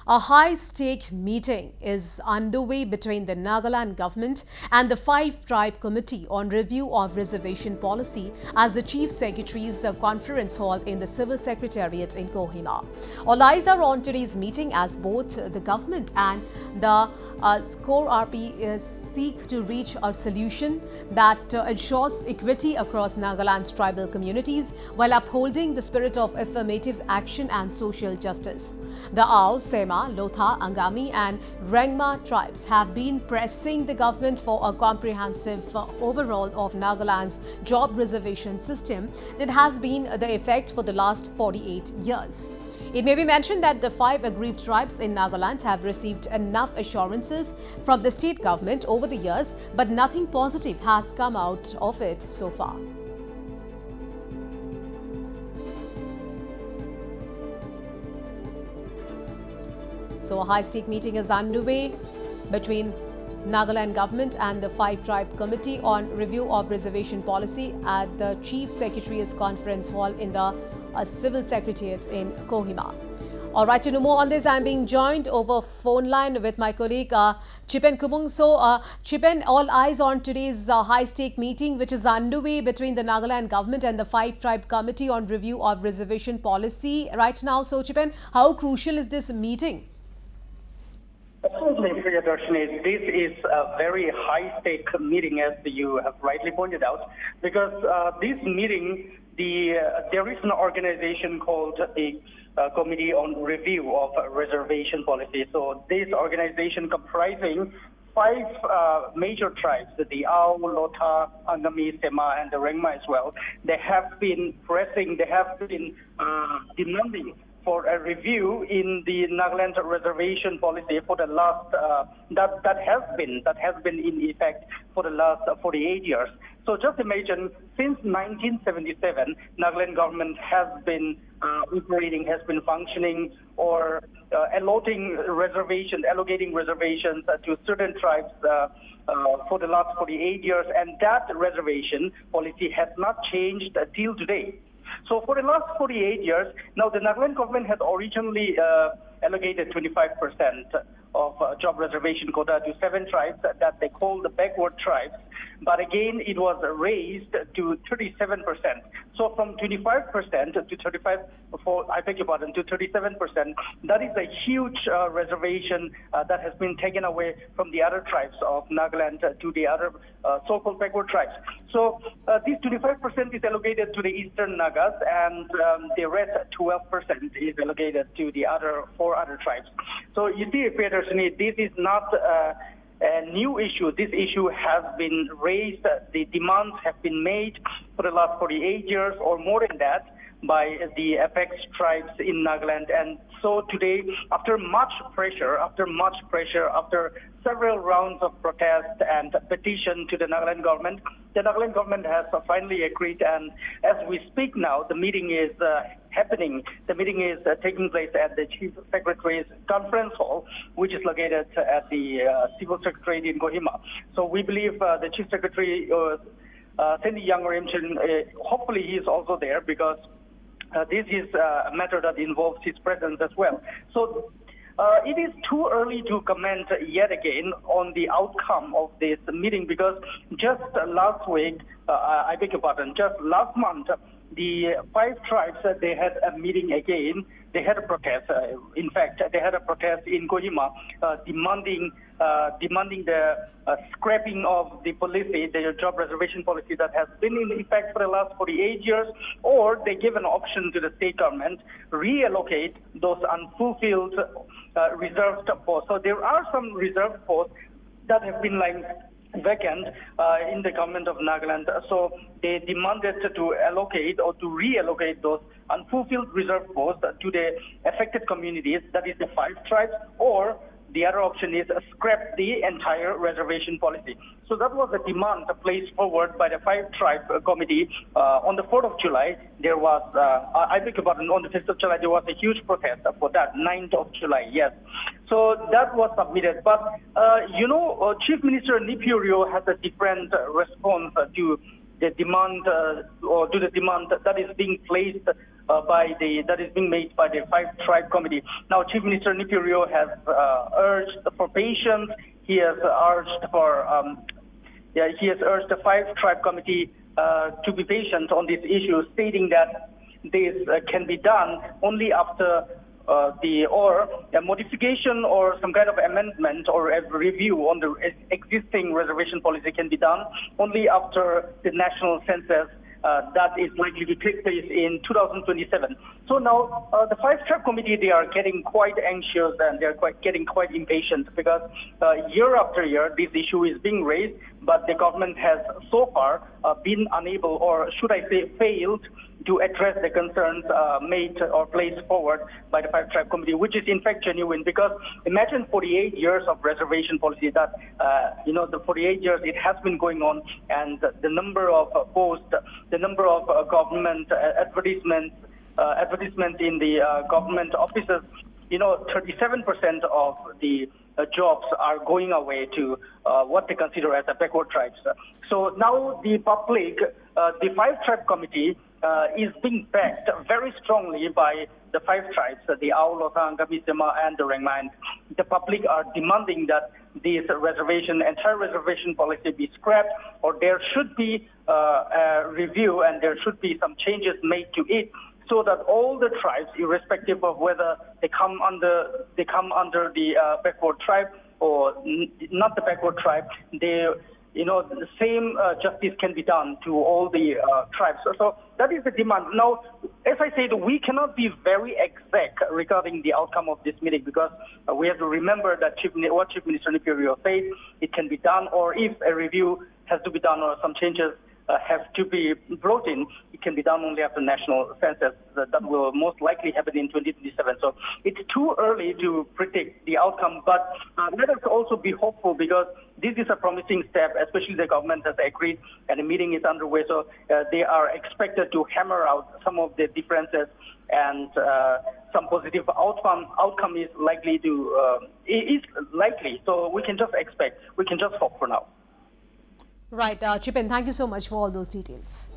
A high-stake meeting is underway between the Nagaland government and the Five-Tribe Committee on Review of Reservation Policy as the Chief Secretary's conference hall in the Civil Secretariat in Kohima. All eyes are on today's meeting as both the government and the CoRRP seek to reach a solution that ensures equity across Nagaland's tribal communities while upholding the spirit of affirmative action and social justice. The Sema, Lotha, Angami and Rengma tribes have been pressing the government for a comprehensive overhaul of Nagaland's job reservation system that has been the effect for the last 48 years. It may be mentioned that the 5 aggrieved tribes in Nagaland have received enough assurances from the state government over the years, but nothing positive has come out of it so far. So a high-stake meeting is underway between Nagaland government and the Five-Tribe Committee on Review of Reservation Policy at the Chief Secretary's Conference Hall in the Civil Secretariat in Kohima. All right, to know more on this, I'm being joined over phone line with my colleague Chipen Kumung. So, Chipen, all eyes on today's high-stake meeting, which is underway between the Nagaland government and the Five-Tribe Committee on Review of Reservation Policy right now. So, Chipen, how crucial is this meeting? Absolutely, Priyadarshini. This is a very high-stake meeting, as you have rightly pointed out, because this meeting, there is an organization called the Committee on Review of Reservation Policy. So this organization comprising 5 major tribes, the Ao, Lotha, Angami, Sema, and the Rengma as well. They have been demanding for a review in the Nagaland reservation policy for the last that has been in effect for the last 48 years. So just imagine, since 1977, Nagaland government has been operating, has been functioning, or allocating reservations to certain tribes for the last 48 years, and that reservation policy has not changed till today. So for the last 48 years, now the Nagaland government had originally allocated 25% of job reservation quota to 7 tribes that they call the backward tribes. But again, it was raised to 37%. So from 25% to 37%, that is a huge reservation that has been taken away from the other tribes of Nagaland to the other so-called backward tribes. So this 25% is allocated to the Eastern Nagas, and the rest 12% is allocated to the other 4 other tribes. So you see, Petersoni, this is not a new issue. This issue has been raised. The demands have been made for the last 48 years or more than that by the apex tribes in Nagaland. And so today, after much pressure, after several rounds of protest and petition to the Nagaland government has finally agreed. And as we speak now, the meeting is happening. The meeting is taking place at the Chief Secretary's Conference Hall, which is located at the Civil Secretariat in Kohima. So we believe the Chief Secretary, Sendi Yangrimchin, hopefully he is also there, because this is a matter that involves his presence as well. So it is too early to comment yet again on the outcome of this meeting, because just last week, just last month, the 5 tribes, they had a meeting again. They had a protest. In fact, they had a protest in Kohima demanding the scrapping of the policy, the job reservation policy that has been in effect for the last 48 years, or they give an option to the state government, reallocate those unfulfilled reserved posts. So there are some reserved posts that have been lying vacant in the government of Nagaland. So they demanded to allocate or to reallocate those unfulfilled reserve posts to the affected communities, that is the 5 tribes, or the other option is scrap the entire reservation policy. So that was a demand placed forward by the 5-tribe committee. On the 4th of July, there was, on the 5th of July, there was a huge protest for that, 9th of July, yes. So that was submitted. But, Chief Minister Nipurio has a different response to the demand that is being placed that is being made by the Five Tribe Committee. Now, Chief Minister Nipirio has urged for patience. He has urged the Five Tribe Committee to be patient on this issue, stating that this can be done only after a modification or some kind of amendment or a review on the existing reservation policy can be done only after the national census that is likely to take place in 2027. So now the Five Tribe Committee, they are getting quite anxious and they are getting quite impatient because year after year this issue is being raised, but the government has so far been unable, or should I say failed, to address the concerns made or placed forward by the Five Tribe Committee, which is in fact genuine. Because imagine 48 years of reservation policy that, the 48 years it has been going on, and the number of posts, the number of government advertisements in the government offices, 37% of the jobs are going away to what they consider as the backward tribes. So now the public, the Five Tribe Committee is being backed very strongly by the five tribes, the Ao, Lotha, Angami, Sema, and the Rengma. And the public are demanding that this entire reservation policy be scrapped, or there should be a review and there should be some changes made to it, so that all the tribes, irrespective of whether they come under the backward tribe or not the backward tribe, the same justice can be done to all the tribes. So that is the demand. Now, as I said, we cannot be very exact regarding the outcome of this meeting, because we have to remember that what Chief Minister Nipirio said, it can be done, or if a review has to be done or some changes have to be brought in, it can be done only after national census. That will most likely happen in 2027. So it's too early to predict the outcome, but let us also be hopeful, because this is a promising step, especially the government has agreed and the meeting is underway. So they are expected to hammer out some of the differences, and some positive outcome is likely. So we can just hope for now. Right, Chipin, thank you so much for all those details.